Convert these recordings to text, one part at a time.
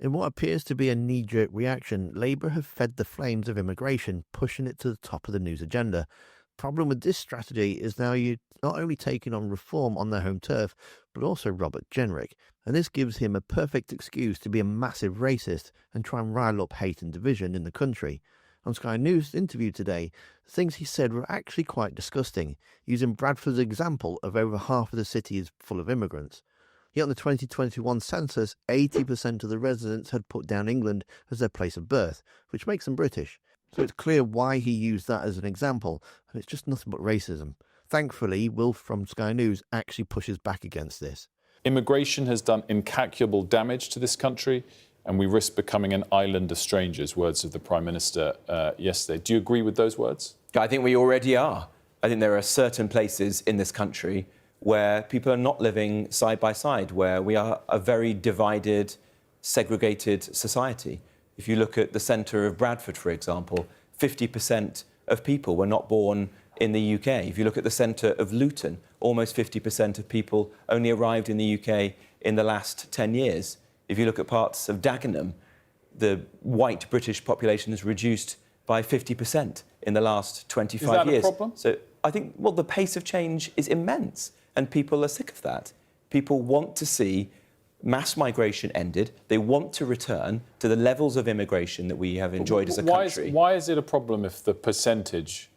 In what appears to be a knee-jerk reaction, Labour have fed the flames of immigration, pushing it to the top of the news agenda. Problem with this strategy is now you're not only taking on Reform on their home turf, but also Robert Jenrick, and this gives him a perfect excuse to be a massive racist and try and rile up hate and division in the country. On Sky News' interview today, the things he said were actually quite disgusting, using Bradford's example of over half of the city is full of immigrants. Yet on the 2021 census, 80% of the residents had put down England as their place of birth, which makes them British. So it's clear why he used that as an example, and it's just nothing but racism. Thankfully, Wilf from Sky News actually pushes back against this. Immigration has done incalculable damage to this country, and we risk becoming an island of strangers, words of the Prime Minister yesterday. Do you agree with those words? I think we already are. I think there are certain places in this country where people are not living side by side, where we are a very divided, segregated society. If you look at the centre of Bradford, for example, 50% of people were not born in the UK. If you look at the centre of Luton, almost 50% of people only arrived in the UK in the last 10 years. If you look at parts of Dagenham, the white British population has reduced by 50% in the last 25 years. Is that a problem? So I think, well, the pace of change is immense, and people are sick of that. People want to see mass migration ended. They want to return to the levels of immigration that we have enjoyed as a country. Why is it a problem if the percentage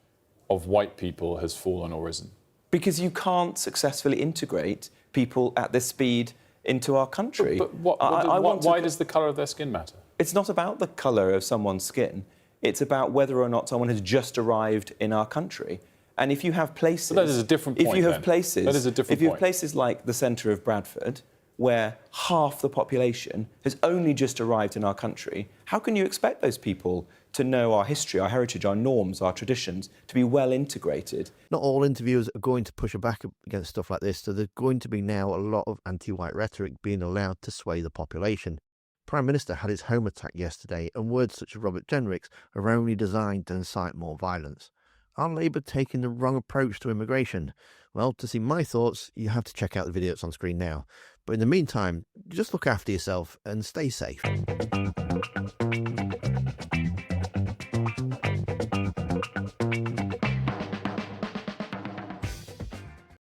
of white people has fallen or risen? Because you can't successfully integrate people at this speed into our country. But why does the colour of their skin matter? It's not about the colour of someone's skin. It's about whether or not someone has just arrived in our country. And if you have places... But that is a different point, If you have places... That is a different point. If you have places like the centre of Bradford, where half the population has only just arrived in our country, how can you expect those people to know our history, our heritage, our norms, our traditions, to be well integrated? Not all interviewers are going to push back against stuff like this, so there's going to be now a lot of anti-white rhetoric being allowed to sway the population. Prime Minister had his home attack yesterday, and words such as Robert Jenrick's are only designed to incite more violence. Are Labour taking the wrong approach to immigration? Well, to see my thoughts, you have to check out the video that's on screen now. But in the meantime, just look after yourself and stay safe.